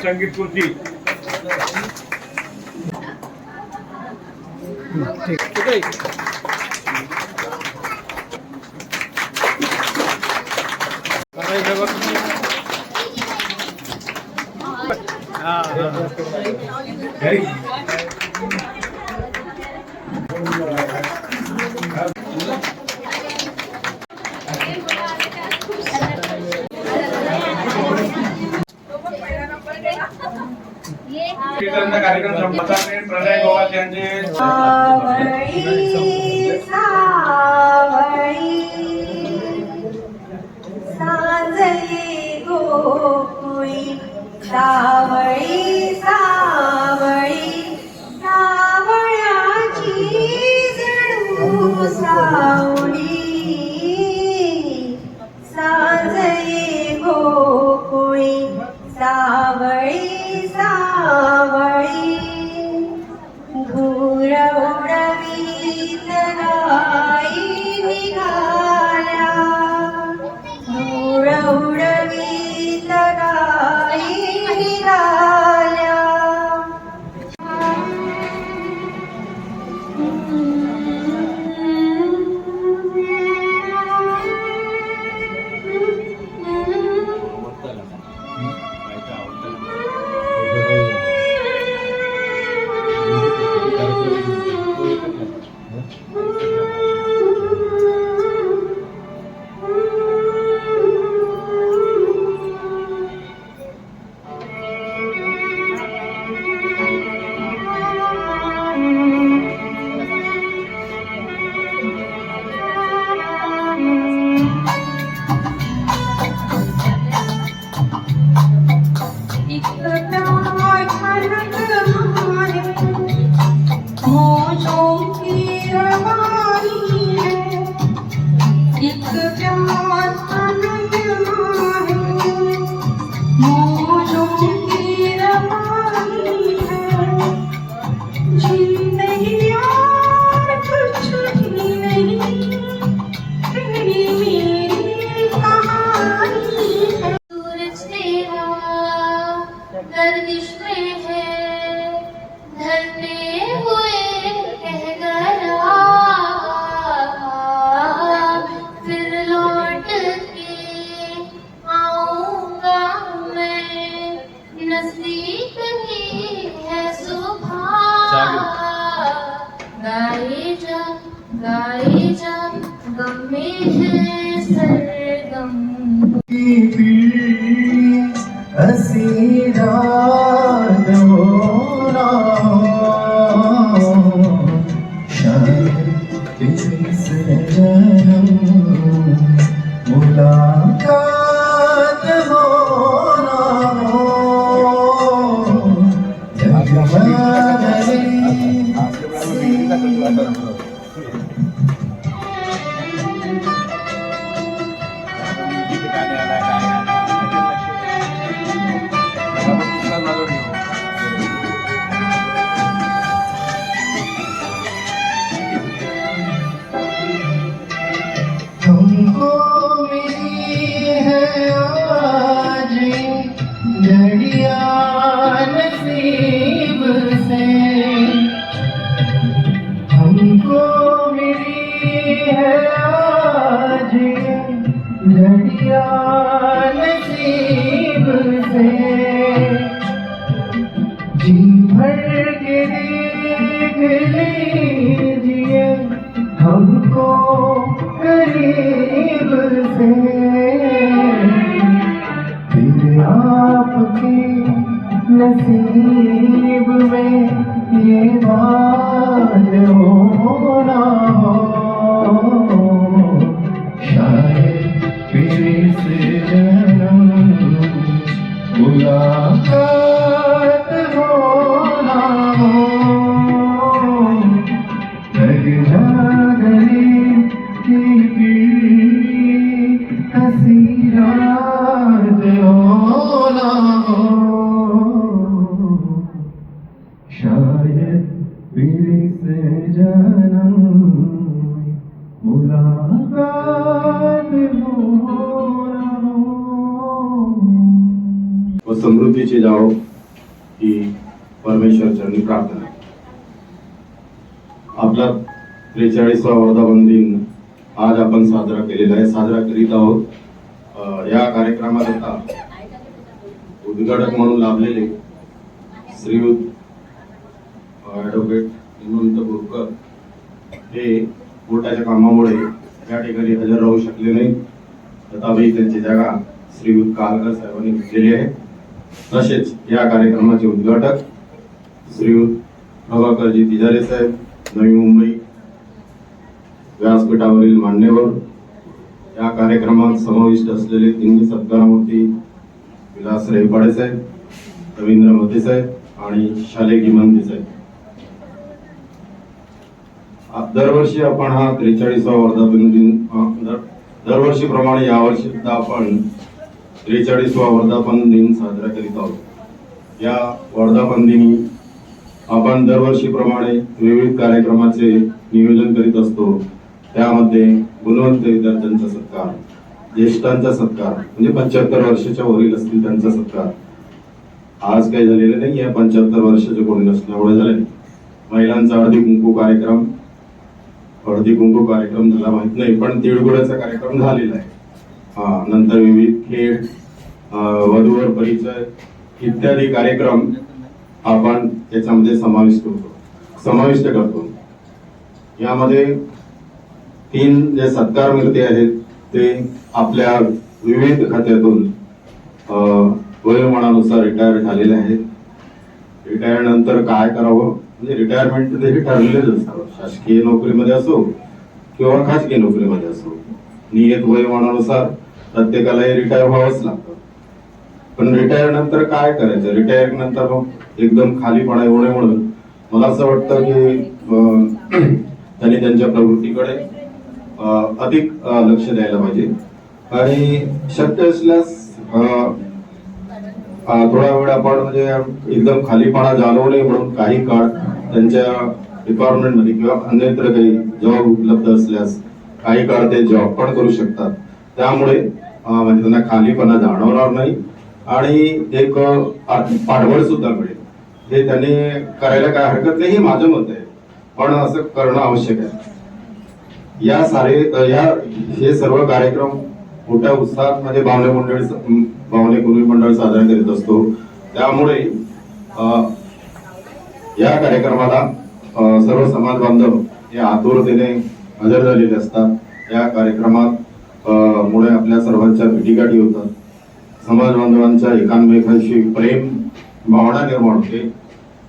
संगीत खुर्ची कार्यक्रम संपता प्रणय गोवास यांचे सावळी सावळी सावळ्याची जणू सावळी साजये गोकुळी सावळी सावळी धूर उडवीत गाई निघाल्या धूर उडवीत गाई निघाल्या एक गाईच्या गम्मे है सरगम हसी रात होना शायद किसी जन्म मुलाकात होना हमको मिली है आज घड़िया नसीब से हमको मिली है आज घड़िया नसीब से जी भर के देख लीजिए हमको करीब से फिर आपके नसीब में ये बात होना हो शायद फिर से जन्म मुलाकात होना हो लग जा गले की पीली हंसी रात होना हो शायद फिर से जन्म मुलाकात होना हो। व समृद्धीची जाओ ही परमेश्वर चरणी प्रार्थना. आपला 43वा वर्धापन दिन आज आपण साजरा केलेला आहे, साजरा करीत आहोत. या कार्यक्रमात आता उद्घाटक म्हणून लाभलेले श्रीयुत ॲडव्होकेट हेमंत बोरकर हे कोर्टाच्या कामामुळे या ठिकाणी हजर राहू शकले नाही, तथापि त्यांची जागा श्रीयुत कालकर साहेबांनी घेतलेली आहे. तसेच या कार्यक्रमाचे उद्घाटक श्रीयुत प्रभाकरजी तिजारे साहेब, नवी मुंबई व्यासपीठावरील मान्यवर, या कार्यक्रमात समाविष्ट असलेले तिन्ही सत्कारामूर्ती विलास रेपाडे साहेब, रवींद्र मते साहेब आणि शालेय गिमंती साहेब. दरवर्षी आपण हा 43वा वर्धापन दिन दरवर्षीप्रमाणे यावर्षी सुद्धा आपण 43वा वर्धापन दिन साजरा करीत आहोत. या वर्धापन दिनी आपण दरवर्षीप्रमाणे विविध कार्यक्रमाचे नियोजन करीत असतो. त्यामध्ये गुणवंत विद्यार्थ्यांचा सत्कार, ज्येष्ठांचा सत्कार म्हणजे 75 वर्षाच्या वरील असतील त्यांचा सत्कार आज काही झालेले नाही. या 75 वर्षाचे कोणी नसल्यामुळे झाले. महिलांचा हळदी कुंकू कार्यक्रम झाला माहित नाही, पण तिळगुळाचा कार्यक्रम झालेला आहे. नंतर विविध खेळ, वधूवर परिचय इत्यादी कार्यक्रम आपण त्याच्यामध्ये समाविष्ट करतो. यामध्ये 3 जे सत्कार मूर्ती आहेत ते आपल्या विविध खात्यातून वयोमानानुसार रिटायर झालेले आहेत. रिटायर नंतर काय करावं म्हणजे रिटायरमेंट हे ठरलेलेच असतं. शासकीय नोकरीमध्ये असो किंवा खाजगी नोकरीमध्ये असो, नियत वयोमानानुसार प्रत्येकाला रिटायर व्हावंच लागतं. पण रिटायर नंतर काय करायचं, रिटायर नंतर मग एकदम खालीपणा येऊ नये म्हणून मला असं वाटतं की त्यांनी त्यांच्या प्रवृत्तीकडे अधिक लक्ष द्यायला पाहिजे आणि शक्य असल्यास थोडा वेळ आपण म्हणजे एकदम खालीपणा जाणवू नये म्हणून काही काळ त्यांच्या डिपार्टमेंटमध्ये किंवा अन्यत्र काही जॉब उपलब्ध असल्यास काही काळ ते जॉब पण करू शकतात. त्यामुळे म्हणजे त्यांना खालीपणा जाणवणार नाही आणि एक आर्थिक पाठबळ सुद्धा मिळेल. हे त्यांनी करायला काय हरकत नाही, हे माझं मत आहे, पण असं करणं आवश्यक आहे. हे सर्व कार्यक्रम मोठ्या उत्साहात म्हणजे भावने कुणबी मंडळ साजरा करीत असतो. त्यामुळे या कार्यक्रमाला सर्व समाज बांधव हे आतुरतेने हजर झालेले असतात। या कार्यक्रमात मुळे आपल्या सर्वांच्या भेटीगाठी होतात, समाज बांधवांच्या एकांमेकांशी प्रेम भावना निर्माण होते,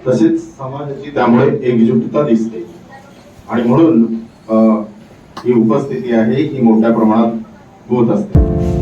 तसेच समाजाची त्यामुळे एकजुटता दिसते आणि म्हणून ही उपस्थिती आहे ही मोठ्या प्रमाणात होत असते।